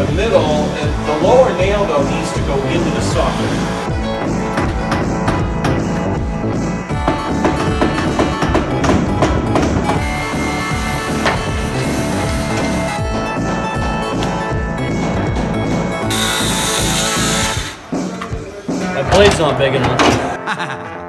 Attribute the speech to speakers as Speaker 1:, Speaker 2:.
Speaker 1: the middle, and the lower nail though needs to go into the soffit.
Speaker 2: That blade's not big enough.